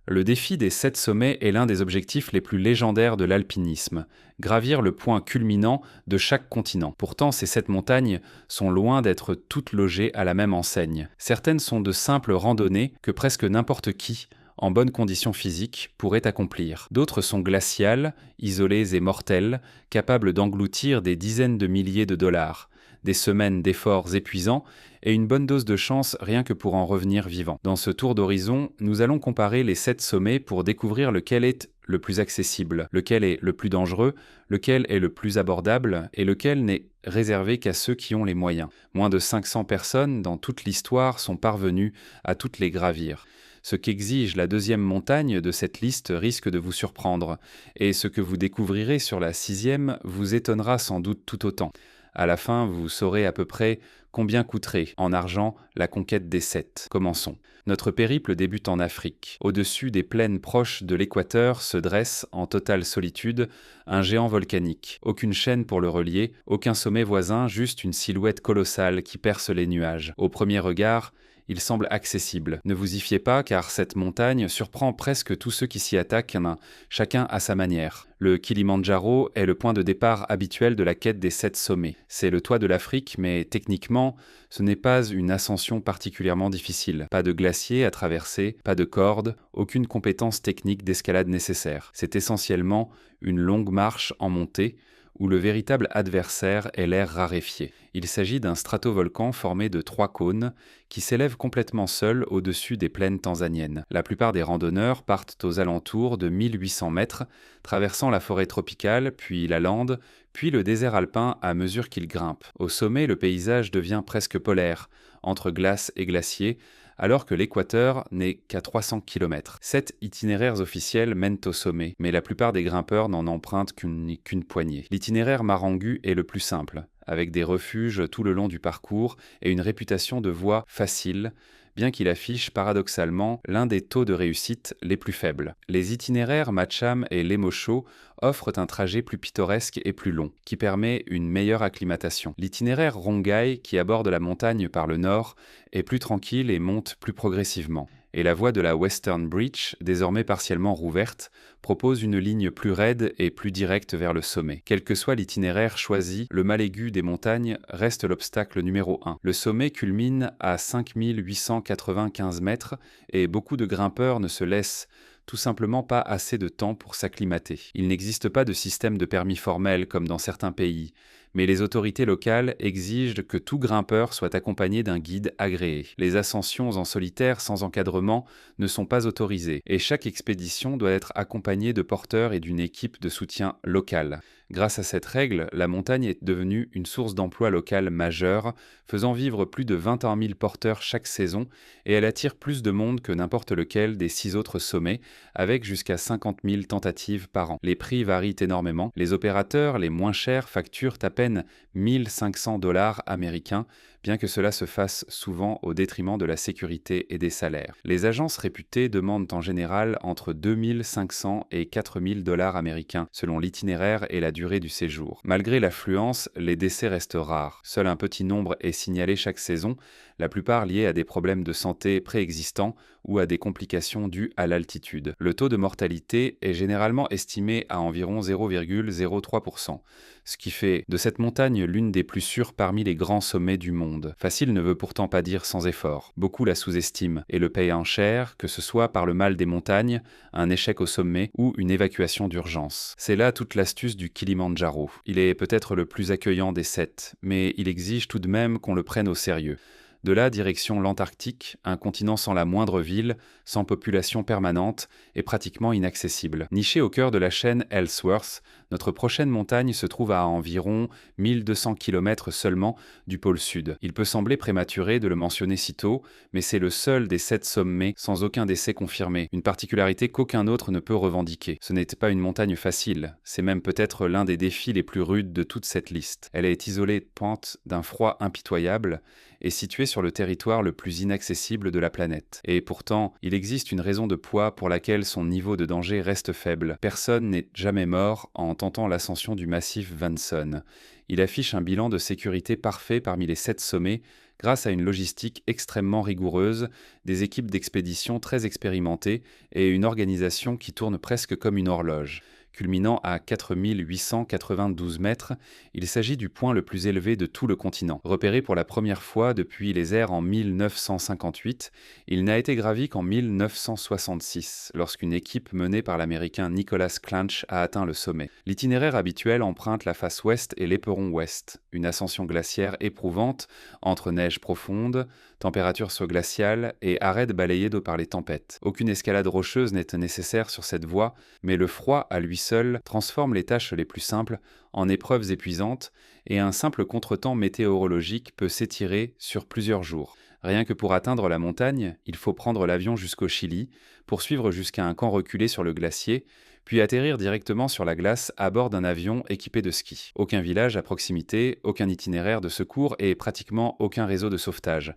Le défi des 7 sommets est l'un des objectifs les plus légendaires de l'alpinisme, gravir le point culminant de chaque continent. Pourtant, ces 7 montagnes sont loin d'être toutes logées à la même enseigne. Certaines sont de simples randonnées que presque n'importe qui, en bonne condition physique, pourrait accomplir. D'autres sont glaciales, isolées et mortelles, capables d'engloutir des dizaines de milliers de dollars, des semaines d'efforts épuisants et une bonne dose de chance rien que pour en revenir vivant. Dans ce tour d'horizon, nous allons comparer les 7 sommets pour découvrir lequel est le plus accessible, lequel est le plus dangereux, lequel est le plus abordable et lequel n'est réservé qu'à ceux qui ont les moyens. Moins de 500 personnes dans toute l'histoire sont parvenues à toutes les gravir. Ce qu'exige la deuxième montagne de cette liste risque de vous surprendre, et ce que vous découvrirez sur la 6e vous étonnera sans doute tout autant. À la fin, vous saurez à peu près combien coûterait, en argent, la conquête des 7. Commençons. Notre périple débute en Afrique. Au-dessus des plaines proches de l'équateur se dresse, en totale solitude, un géant volcanique. Aucune chaîne pour le relier, aucun sommet voisin, juste une silhouette colossale qui perce les nuages. Au premier regard, il semble accessible. Ne vous y fiez pas, car cette montagne surprend presque tous ceux qui s'y attaquent, chacun à sa manière. Le Kilimandjaro est le point de départ habituel de la quête des 7 sommets. C'est le toit de l'Afrique, mais techniquement, ce n'est pas une ascension particulièrement difficile. Pas de glacier à traverser, pas de cordes, aucune compétence technique d'escalade nécessaire. C'est essentiellement une longue marche en montée, où le véritable adversaire est l'air raréfié. Il s'agit d'un stratovolcan formé de 3 cônes qui s'élève complètement seul au-dessus des plaines tanzaniennes. La plupart des randonneurs partent aux alentours de 1800 mètres, traversant la forêt tropicale, puis la lande, puis le désert alpin à mesure qu'ils grimpent. Au sommet, le paysage devient presque polaire, entre glace et glacier, alors que l'équateur n'est qu'à 300 km. 7 itinéraires officiels mènent au sommet, mais la plupart des grimpeurs n'en empruntent qu'une poignée. L'itinéraire Marangu est le plus simple, avec des refuges tout le long du parcours et une réputation de voie facile, bien qu'il affiche paradoxalement l'un des taux de réussite les plus faibles. Les itinéraires Macham et Lemosho offrent un trajet plus pittoresque et plus long, qui permet une meilleure acclimatation. L'itinéraire Rongai, qui aborde la montagne par le nord, est plus tranquille et monte plus progressivement. Et la voie de la Western Breach, désormais partiellement rouverte, propose une ligne plus raide et plus directe vers le sommet. Quel que soit l'itinéraire choisi, le mal aigu des montagnes reste l'obstacle numéro 1. Le sommet culmine à 5895 mètres et beaucoup de grimpeurs ne se laissent tout simplement pas assez de temps pour s'acclimater. Il n'existe pas de système de permis formel comme dans certains pays, mais les autorités locales exigent que tout grimpeur soit accompagné d'un guide agréé. Les ascensions en solitaire sans encadrement ne sont pas autorisées, et chaque expédition doit être accompagnée de porteurs et d'une équipe de soutien locale. Grâce à cette règle, la montagne est devenue une source d'emploi local majeure, faisant vivre plus de 21 000 porteurs chaque saison, et elle attire plus de monde que n'importe lequel des 6 autres sommets, avec jusqu'à 50 000 tentatives par an. Les prix varient énormément. Les opérateurs les moins chers facturent à peine 1 500 $ américains, bien que cela se fasse souvent au détriment de la sécurité et des salaires. Les agences réputées demandent en général entre 2 500 et 4 000 $ américains, selon l'itinéraire et la durée du séjour. Malgré l'affluence, les décès restent rares. Seul un petit nombre est signalé chaque saison, la plupart liés à des problèmes de santé préexistants ou à des complications dues à l'altitude. Le taux de mortalité est généralement estimé à environ 0,03%, ce qui fait de cette montagne l'une des plus sûres parmi les grands sommets du monde. Facile ne veut pourtant pas dire sans effort. Beaucoup la sous-estiment et le payent en cher, que ce soit par le mal des montagnes, un échec au sommet ou une évacuation d'urgence. C'est là toute l'astuce du Kilimandjaro. Il est peut-être le plus accueillant des 7, mais il exige tout de même qu'on le prenne au sérieux. De là, direction l'Antarctique, un continent sans la moindre ville, sans population permanente et pratiquement inaccessible. Niché au cœur de la chaîne Ellsworth, notre prochaine montagne se trouve à environ 1200 km seulement du pôle sud. Il peut sembler prématuré de le mentionner si tôt, mais c'est le seul des 7 sommets sans aucun décès confirmé, une particularité qu'aucun autre ne peut revendiquer. Ce n'était pas une montagne facile, c'est même peut-être l'un des défis les plus rudes de toute cette liste. Elle est isolée de pente d'un froid impitoyable et située sur le territoire le plus inaccessible de la planète. Et pourtant, il existe une raison de poids pour laquelle son niveau de danger reste faible. Personne n'est jamais mort en tentant l'ascension du massif Vinson. Il affiche un bilan de sécurité parfait parmi les 7 sommets grâce à une logistique extrêmement rigoureuse, des équipes d'expédition très expérimentées et une organisation qui tourne presque comme une horloge. Culminant à 4892 mètres, il s'agit du point le plus élevé de tout le continent. Repéré pour la première fois depuis les airs en 1958, il n'a été gravi qu'en 1966, lorsqu'une équipe menée par l'Américain Nicholas Clanch a atteint le sommet. L'itinéraire habituel emprunte la face ouest et l'éperon ouest, une ascension glaciaire éprouvante entre neige profonde, température sous-glaciale et arêtes balayées d'eau par les tempêtes. Aucune escalade rocheuse n'est nécessaire sur cette voie, mais le froid à lui seul transforme les tâches les plus simples en épreuves épuisantes et un simple contretemps météorologique peut s'étirer sur plusieurs jours. Rien que pour atteindre la montagne, il faut prendre l'avion jusqu'au Chili, poursuivre jusqu'à un camp reculé sur le glacier, puis atterrir directement sur la glace à bord d'un avion équipé de skis. Aucun village à proximité, aucun itinéraire de secours et pratiquement aucun réseau de sauvetage.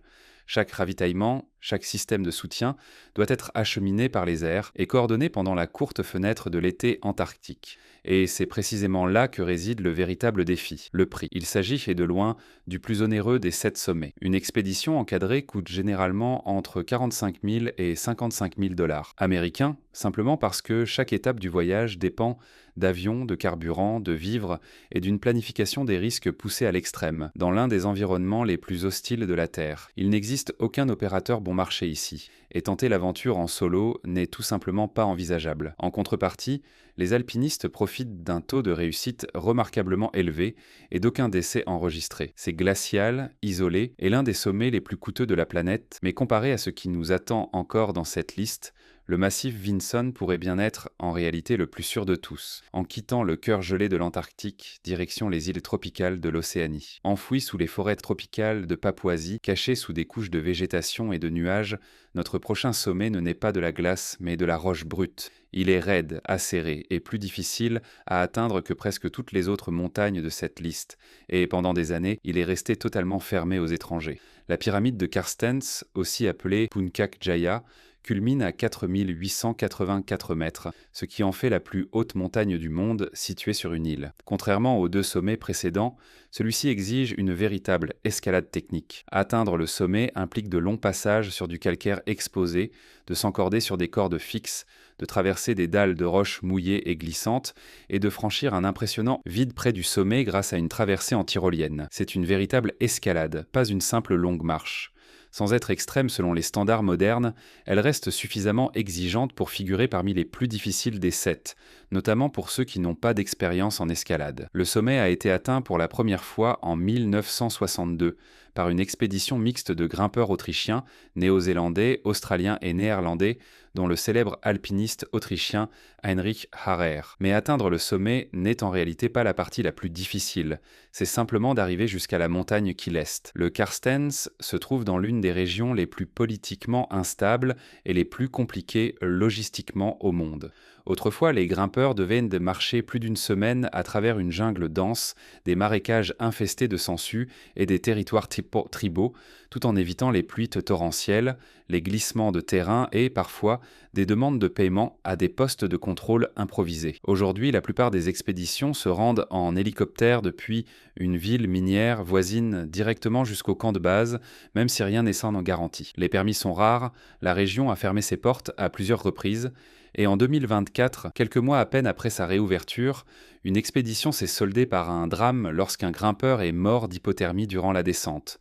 Chaque ravitaillement, chaque système de soutien doit être acheminé par les airs et coordonné pendant la courte fenêtre de l'été antarctique. Et c'est précisément là que réside le véritable défi, le prix. Il s'agit, et de loin, du plus onéreux des 7 sommets. Une expédition encadrée coûte généralement entre 45 000 et 55 000 $ américains, simplement parce que chaque étape du voyage dépend d'avions, de carburant, de vivres et d'une planification des risques poussés à l'extrême, dans l'un des environnements les plus hostiles de la Terre. Il n'existe aucun opérateur bon marché ici, et tenter l'aventure en solo n'est tout simplement pas envisageable. En contrepartie, les alpinistes profitent d'un taux de réussite remarquablement élevé et d'aucun décès enregistré. C'est glacial, isolé et l'un des sommets les plus coûteux de la planète, mais comparé à ce qui nous attend encore dans cette liste, le massif Vinson pourrait bien être en réalité le plus sûr de tous. En quittant le cœur gelé de l'Antarctique, direction les îles tropicales de l'Océanie. Enfoui sous les forêts tropicales de Papouasie, caché sous des couches de végétation et de nuages, notre prochain sommet ne naît pas de la glace mais de la roche brute. Il est raide, acéré et plus difficile à atteindre que presque toutes les autres montagnes de cette liste, et pendant des années, il est resté totalement fermé aux étrangers. La pyramide de Carstens, aussi appelée Puncak Jaya, culmine à 4884 mètres, ce qui en fait la plus haute montagne du monde située sur une île. Contrairement aux 2 sommets précédents, celui-ci exige une véritable escalade technique. Atteindre le sommet implique de longs passages sur du calcaire exposé, de s'encorder sur des cordes fixes, de traverser des dalles de roches mouillées et glissantes, et de franchir un impressionnant vide près du sommet grâce à une traversée en tyrolienne. C'est une véritable escalade, pas une simple longue marche. Sans être extrême selon les standards modernes, elle reste suffisamment exigeante pour figurer parmi les plus difficiles des 7, notamment pour ceux qui n'ont pas d'expérience en escalade. Le sommet a été atteint pour la première fois en 1962 par une expédition mixte de grimpeurs autrichiens, néo-zélandais, australiens et néerlandais, dont le célèbre alpiniste autrichien Heinrich Harrer. Mais atteindre le sommet n'est en réalité pas la partie la plus difficile, c'est simplement d'arriver jusqu'à la montagne qui l'est. Le Carstens se trouve dans l'une des régions les plus politiquement instables et les plus compliquées logistiquement au monde. Autrefois, les grimpeurs devaient marcher plus d'une semaine à travers une jungle dense, des marécages infestés de sangsues et des territoires tribaux, tout en évitant les pluies torrentielles, les glissements de terrain et, parfois, des demandes de paiement à des postes de contrôle improvisés. Aujourd'hui, la plupart des expéditions se rendent en hélicoptère depuis une ville minière voisine directement jusqu'au camp de base, même si rien n'est sans garantie. Les permis sont rares, la région a fermé ses portes à plusieurs reprises, et en 2024, quelques mois à peine après sa réouverture, une expédition s'est soldée par un drame lorsqu'un grimpeur est mort d'hypothermie durant la descente.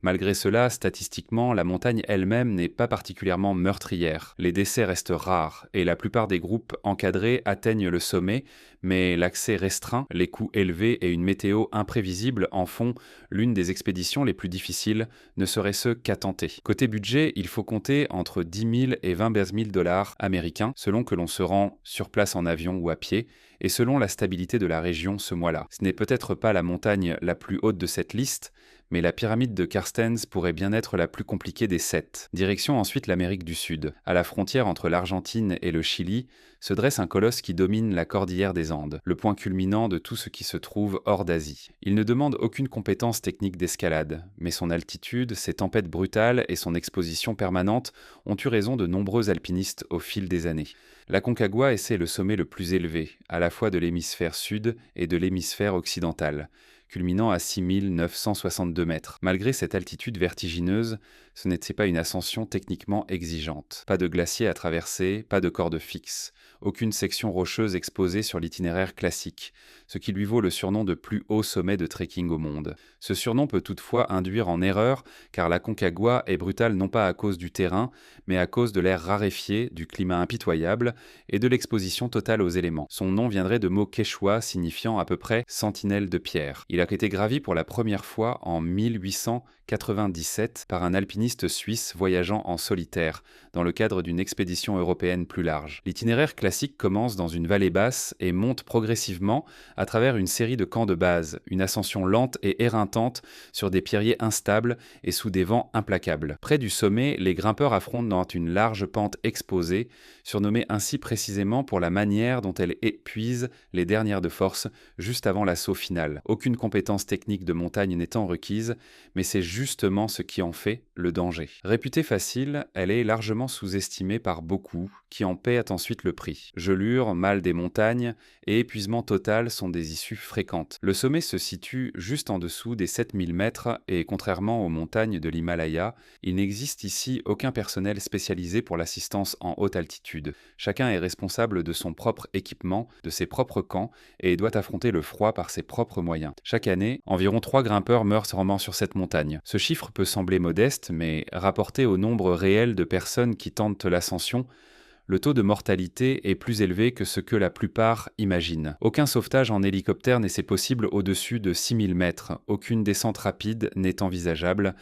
Malgré cela, statistiquement, la montagne elle-même n'est pas particulièrement meurtrière. Les décès restent rares et la plupart des groupes encadrés atteignent le sommet, mais l'accès restreint, les coûts élevés et une météo imprévisible en font l'une des expéditions les plus difficiles, ne serait-ce qu'à tenter. Côté budget, il faut compter entre 10 000 et 20 000 $ américains, selon que l'on se rend sur place en avion ou à pied, et selon la stabilité de la région ce mois-là. Ce n'est peut-être pas la montagne la plus haute de cette liste, Mais la pyramide de Carstens pourrait bien être la plus compliquée des 7. Direction ensuite l'Amérique du Sud. À la frontière entre l'Argentine et le Chili, se dresse un colosse qui domine la cordillère des Andes, le point culminant de tout ce qui se trouve hors d'Asie. Il ne demande aucune compétence technique d'escalade, mais son altitude, ses tempêtes brutales et son exposition permanente ont eu raison de nombreux alpinistes au fil des années. L'Aconcagua essaie le sommet le plus élevé, à la fois de l'hémisphère sud et de l'hémisphère occidental, culminant à 6 962 mètres. Malgré cette altitude vertigineuse, ce n'était pas une ascension techniquement exigeante. Pas de glacier à traverser, pas de corde fixe, aucune section rocheuse exposée sur l'itinéraire classique, ce qui lui vaut le surnom de plus haut sommet de trekking au monde. Ce surnom peut toutefois induire en erreur, car l'Aconcagua est brutale non pas à cause du terrain, mais à cause de l'air raréfié, du climat impitoyable et de l'exposition totale aux éléments. Son nom viendrait de mots quechua signifiant à peu près sentinelle de pierre. Il a été gravi pour la première fois en 1897 par un alpiniste suisse voyageant en solitaire, dans le cadre d'une expédition européenne plus large. L'itinéraire classique commence dans une vallée basse et monte progressivement à travers une série de camps de base, une ascension lente et éreintante sur des pierriers instables et sous des vents implacables. Près du sommet, les grimpeurs affrontent dans une large pente exposée, surnommée ainsi précisément pour la manière dont elle épuise les dernières de force juste avant l'assaut final. Aucune compétence technique de montagne n'étant requise, mais c'est justement ce qui en fait le danger. Réputée facile, elle est largement sous-estimée par beaucoup, qui en paient ensuite le prix. Gelure, mal des montagnes et épuisement total sont des issues fréquentes. Le sommet se situe juste en dessous des 7000 mètres et contrairement aux montagnes de l'Himalaya, il n'existe ici aucun personnel spécialisé pour l'assistance en haute altitude. Chacun est responsable de son propre équipement, de ses propres camps et doit affronter le froid par ses propres moyens. Chaque année, environ 3 grimpeurs meurent sur cette montagne. Ce chiffre peut sembler modeste, mais rapporté au nombre réel de personnes qui tentent l'ascension, le taux de mortalité est plus élevé que ce que la plupart imaginent. Aucun sauvetage en hélicoptère n'est possible au-dessus de 6000 mètres, aucune descente rapide n'est envisageable,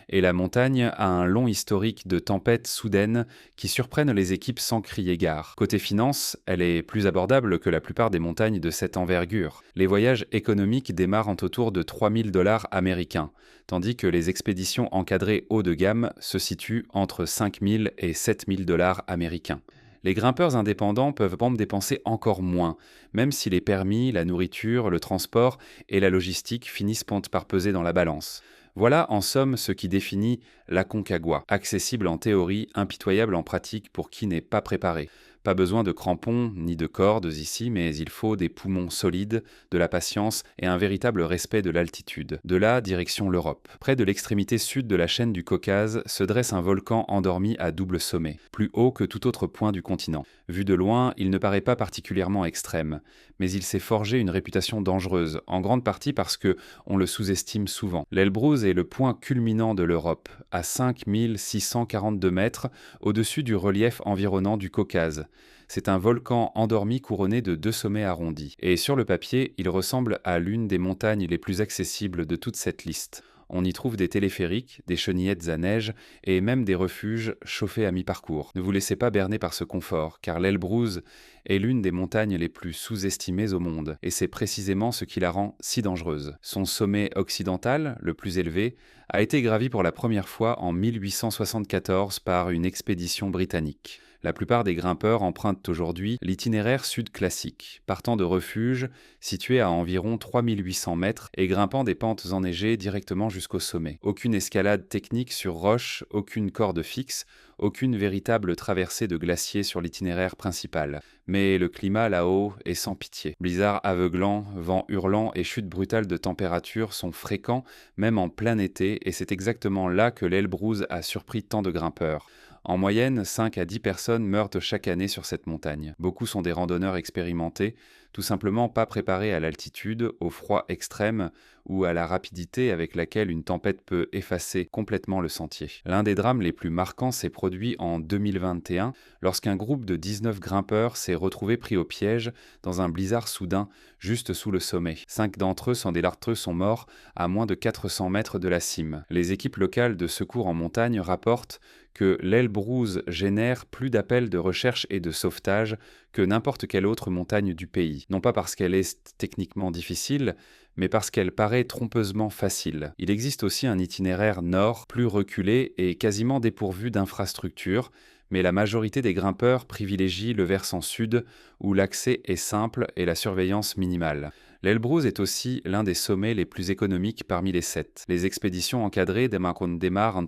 et la montagne a un long historique de tempêtes soudaines qui surprennent les équipes sans crier gare. Côté finance, elle est plus abordable que la plupart des montagnes de cette envergure. Les voyages économiques démarrent autour de 3000 $ américains, tandis que les expéditions encadrées haut de gamme se situent entre 5000 et 7000 $ américains. Les grimpeurs indépendants peuvent en dépenser encore moins, même si les permis, la nourriture, le transport et la logistique finissent par peser dans la balance. Voilà en somme ce qui définit l'Aconcagua, accessible en théorie, impitoyable en pratique pour qui n'est pas préparé. Pas besoin de crampons ni de cordes ici, mais il faut des poumons solides, de la patience et un véritable respect de l'altitude. De là, direction l'Europe. Près de l'extrémité sud de la chaîne du Caucase se dresse un volcan endormi à double sommet, plus haut que tout autre point du continent. Vu de loin, il ne paraît pas particulièrement extrême, mais il s'est forgé une réputation dangereuse, en grande partie parce que on le sous-estime souvent. L'Elbrus est le point culminant de l'Europe, à 5642 mètres au-dessus du relief environnant du Caucase. C'est un volcan endormi couronné de 2 sommets arrondis. Et sur le papier, il ressemble à l'une des montagnes les plus accessibles de toute cette liste. On y trouve des téléphériques, des chenillettes à neige et même des refuges chauffés à mi-parcours. Ne vous laissez pas berner par ce confort, car l'Elbrus est l'une des montagnes les plus sous-estimées au monde, et c'est précisément ce qui la rend si dangereuse. Son sommet occidental, le plus élevé, a été gravi pour la première fois en 1874 par une expédition britannique. La plupart des grimpeurs empruntent aujourd'hui l'itinéraire sud classique, partant de refuges situés à environ 3800 mètres et grimpant des pentes enneigées directement jusqu'au sommet. Aucune escalade technique sur roche, aucune corde fixe, aucune véritable traversée de glacier sur l'itinéraire principal. Mais le climat là-haut est sans pitié. Blizzards aveuglants, vents hurlants et chutes brutales de température sont fréquents, même en plein été, et c'est exactement là que l'Elbrus a surpris tant de grimpeurs. En moyenne, 5 à 10 personnes meurent chaque année sur cette montagne. Beaucoup sont des randonneurs expérimentés, tout simplement pas préparés à l'altitude, au froid extrême ou à la rapidité avec laquelle une tempête peut effacer complètement le sentier. L'un des drames les plus marquants s'est produit en 2021 lorsqu'un groupe de 19 grimpeurs s'est retrouvé pris au piège dans un blizzard soudain juste sous le sommet. 5 d'entre eux sans des lartreux sont morts à moins de 400 mètres de la cime. Les équipes locales de secours en montagne rapportent que l'Elbrus génère plus d'appels de recherche et de sauvetage que n'importe quelle autre montagne du pays. Non pas parce qu'elle est techniquement difficile, mais parce qu'elle paraît trompeusement facile. Il existe aussi un itinéraire nord plus reculé et quasiment dépourvu d'infrastructures, mais la majorité des grimpeurs privilégient le versant sud où l'accès est simple et la surveillance minimale. L'Elbrus est aussi l'un des sommets les plus économiques parmi les 7. Les expéditions encadrées démarrent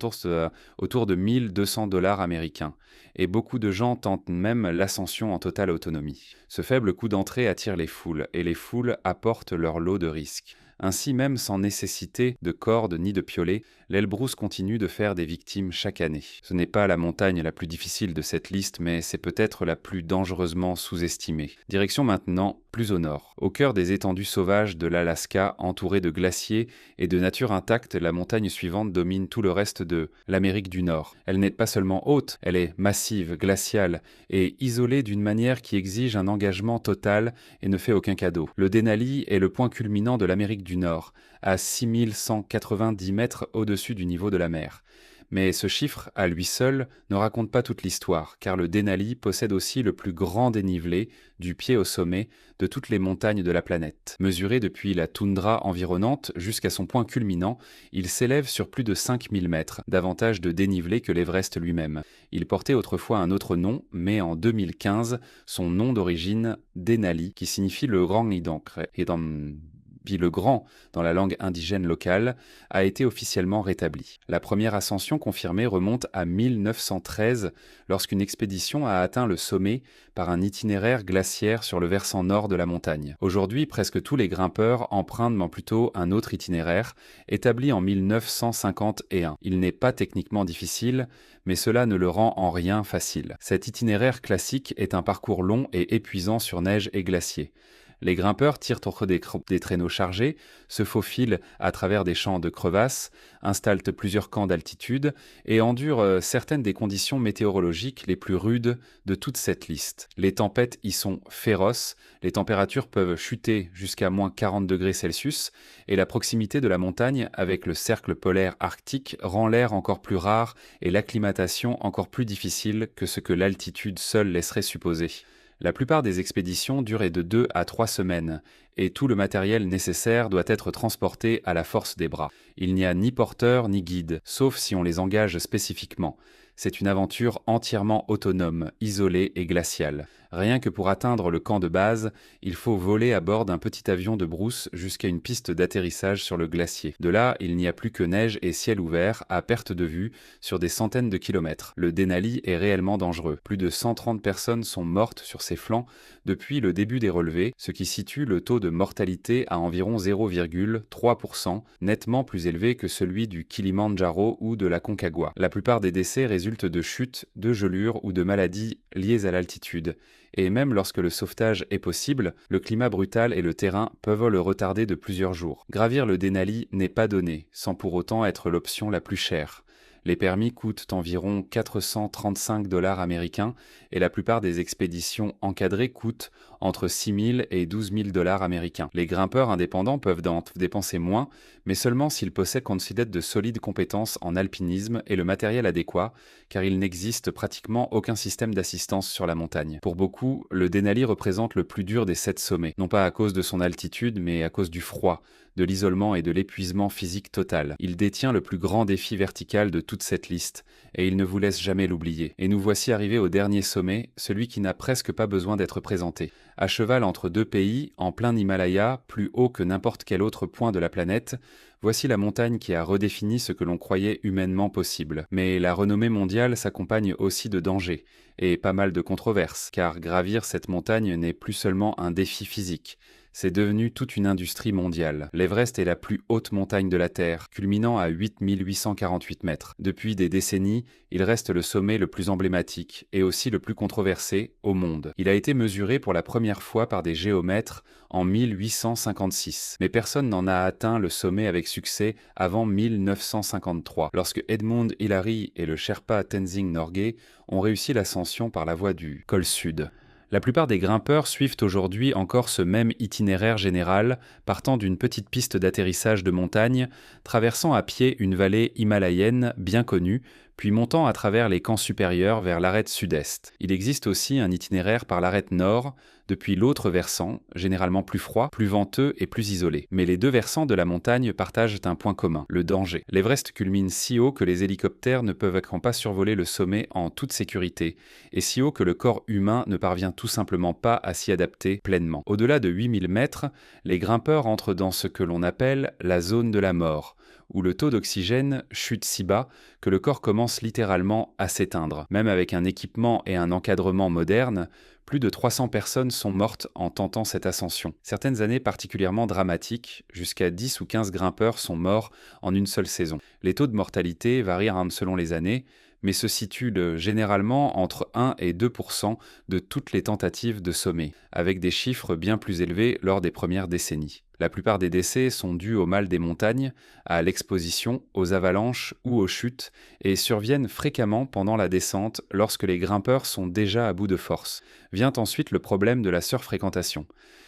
autour de 1200 dollars américains, et beaucoup de gens tentent même l'ascension en totale autonomie. Ce faible coût d'entrée attire les foules, et les foules apportent leur lot de risques. Ainsi, même sans nécessité de cordes ni de piolets, l'Elbrus continue de faire des victimes chaque année. Ce n'est pas la montagne la plus difficile de cette liste, mais c'est peut-être la plus dangereusement sous-estimée. Direction maintenant plus au nord. Au cœur des étendues sauvages de l'Alaska, entourée de glaciers et de nature intacte, la montagne suivante domine tout le reste de l'Amérique du Nord. Elle n'est pas seulement haute, elle est massive, glaciale et isolée d'une manière qui exige un engagement total et ne fait aucun cadeau. Le Denali est le point culminant de l'Amérique du Nord, à 6190 mètres au-dessus du niveau de la mer. Mais ce chiffre, à lui seul, ne raconte pas toute l'histoire, car le Denali possède aussi le plus grand dénivelé, du pied au sommet, de toutes les montagnes de la planète. Mesuré depuis la toundra environnante jusqu'à son point culminant, il s'élève sur plus de 5000 mètres, davantage de dénivelé que l'Everest lui-même. Il portait autrefois un autre nom, mais en 2015, son nom d'origine, Denali, qui signifie le grand le grand dans la langue indigène locale, a été officiellement rétabli. La première ascension confirmée remonte à 1913 lorsqu'une expédition a atteint le sommet par un itinéraire glaciaire sur le versant nord de la montagne. Aujourd'hui, presque tous les grimpeurs empruntent plutôt un autre itinéraire, établi en 1951. Il n'est pas techniquement difficile, mais cela ne le rend en rien facile. Cet itinéraire classique est un parcours long et épuisant sur neige et glacier. Les grimpeurs tirent entre des traîneaux chargés, se faufilent à travers des champs de crevasses, installent plusieurs camps d'altitude et endurent certaines des conditions météorologiques les plus rudes de toute cette liste. Les tempêtes y sont féroces, les températures peuvent chuter jusqu'à moins 40 degrés Celsius et la proximité de la montagne avec le cercle polaire arctique rend l'air encore plus rare et l'acclimatation encore plus difficile que ce que l'altitude seule laisserait supposer. La plupart des expéditions duraient de 2 à 3 semaines, et tout le matériel nécessaire doit être transporté à la force des bras. Il n'y a ni porteur ni guide, sauf si on les engage spécifiquement. C'est une aventure entièrement autonome, isolée et glaciale. Rien que pour atteindre le camp de base, il faut voler à bord d'un petit avion de brousse jusqu'à une piste d'atterrissage sur le glacier. De là, il n'y a plus que neige et ciel ouvert, à perte de vue, sur des centaines de kilomètres. Le Denali est réellement dangereux. Plus de 130 personnes sont mortes sur ses flancs depuis le début des relevés, ce qui situe le taux de mortalité à environ 0,3%, nettement plus élevé que celui du Kilimandjaro ou de la Concagua. La plupart des décès résultent de chutes, de gelures ou de maladies liées à l'altitude. Et même lorsque le sauvetage est possible, le climat brutal et le terrain peuvent le retarder de plusieurs jours. Gravir le Denali n'est pas donné, sans pour autant être l'option la plus chère. Les permis coûtent environ 435 dollars américains et la plupart des expéditions encadrées coûtent entre 6 000 et 12 000 dollars américains. Les grimpeurs indépendants peuvent dépenser moins, mais seulement s'ils considèrent de solides compétences en alpinisme et le matériel adéquat, car il n'existe pratiquement aucun système d'assistance sur la montagne. Pour beaucoup, le Denali représente le plus dur des 7 sommets, non pas à cause de son altitude, mais à cause du froid, de l'isolement et de l'épuisement physique total. Il détient le plus grand défi vertical de toute cette liste, et il ne vous laisse jamais l'oublier. Et nous voici arrivés au dernier sommet, celui qui n'a presque pas besoin d'être présenté. À cheval entre deux pays, en plein Himalaya, plus haut que n'importe quel autre point de la planète, voici la montagne qui a redéfini ce que l'on croyait humainement possible. Mais la renommée mondiale s'accompagne aussi de dangers, et pas mal de controverses, car gravir cette montagne n'est plus seulement un défi physique. C'est devenu toute une industrie mondiale. L'Everest est la plus haute montagne de la Terre, culminant à 8848 mètres. Depuis des décennies, il reste le sommet le plus emblématique et aussi le plus controversé au monde. Il a été mesuré pour la première fois par des géomètres en 1856, mais personne n'en a atteint le sommet avec succès avant 1953, lorsque Edmund Hillary et le Sherpa Tenzing Norgay ont réussi l'ascension par la voie du col sud. La plupart des grimpeurs suivent aujourd'hui encore ce même itinéraire général, partant d'une petite piste d'atterrissage de montagne, traversant à pied une vallée himalayenne bien connue, puis montant à travers les camps supérieurs vers l'arête sud-est. Il existe aussi un itinéraire par l'arête nord, depuis l'autre versant, généralement plus froid, plus venteux et plus isolé. Mais les deux versants de la montagne partagent un point commun, le danger. L'Everest culmine si haut que les hélicoptères ne peuvent pas survoler le sommet en toute sécurité, et si haut que le corps humain ne parvient tout simplement pas à s'y adapter pleinement. Au-delà de 8000 mètres, les grimpeurs entrent dans ce que l'on appelle la zone de la mort, où le taux d'oxygène chute si bas que le corps commence littéralement à s'éteindre. Même avec un équipement et un encadrement moderne, plus de 300 personnes sont mortes en tentant cette ascension. Certaines années particulièrement dramatiques, jusqu'à 10 ou 15 grimpeurs sont morts en une seule saison. Les taux de mortalité varient selon les années, mais se situent généralement entre 1 et 2% de toutes les tentatives de sommet, avec des chiffres bien plus élevés lors des premières décennies. La plupart des décès sont dus au mal des montagnes, à l'exposition, aux avalanches ou aux chutes, et surviennent fréquemment pendant la descente lorsque les grimpeurs sont déjà à bout de force. Vient ensuite le problème de la surfréquentation.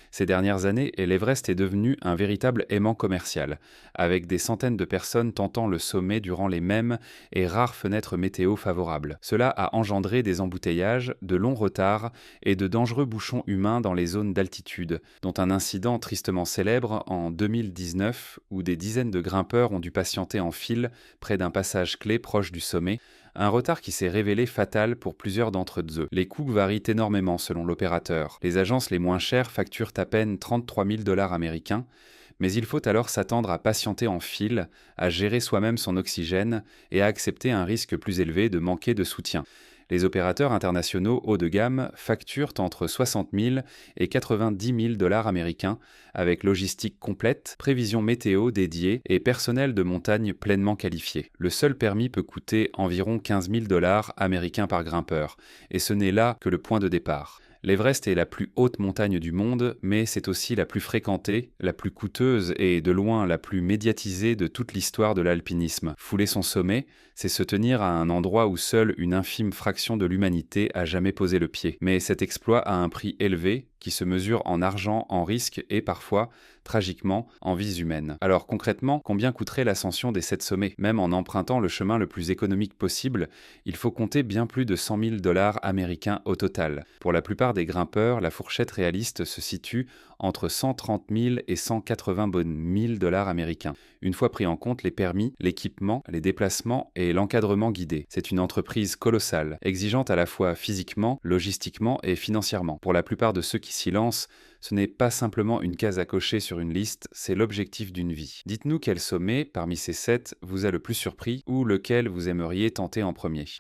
Ces dernières années, l'Everest est devenu un véritable aimant commercial, avec des centaines de personnes tentant le sommet durant les mêmes et rares fenêtres météo favorables. Cela a engendré des embouteillages, de longs retards et de dangereux bouchons humains dans les zones d'altitude, dont un incident tristement célèbre en 2019 où des dizaines de grimpeurs ont dû patienter en file près d'un passage clé proche du sommet, un retard qui s'est révélé fatal pour plusieurs d'entre eux. Les coûts varient énormément selon l'opérateur. Les agences les moins chères facturent à peine 33 000 $ américains, mais il faut alors s'attendre à patienter en file, à gérer soi-même son oxygène et à accepter un risque plus élevé de manquer de soutien. Les opérateurs internationaux haut de gamme facturent entre 60 000 et 90 000 $ américains, avec logistique complète, prévision météo dédiée et personnel de montagne pleinement qualifié. Le seul permis peut coûter environ 15 000 $ américains par grimpeur, et ce n'est là que le point de départ. L'Everest est la plus haute montagne du monde, mais c'est aussi la plus fréquentée, la plus coûteuse et de loin la plus médiatisée de toute l'histoire de l'alpinisme. Fouler son sommet, c'est se tenir à un endroit où seule une infime fraction de l'humanité a jamais posé le pied. Mais cet exploit a un prix élevé, qui se mesure en argent, en risques et parfois, tragiquement, en vies humaines. Alors concrètement, combien coûterait l'ascension des 7 sommets? Même en empruntant le chemin le plus économique possible, il faut compter bien plus de 100 000 $ américains au total. Pour la plupart des grimpeurs, la fourchette réaliste se situe entre 130 000 et 180 000 $ américains, une fois pris en compte les permis, l'équipement, les déplacements et l'encadrement guidé. C'est une entreprise colossale, exigeante à la fois physiquement, logistiquement et financièrement. Pour la plupart de ceux qui s'y lancent, ce n'est pas simplement une case à cocher sur une liste, c'est l'objectif d'une vie. Dites-nous quel sommet, parmi ces 7, vous a le plus surpris ou lequel vous aimeriez tenter en premier.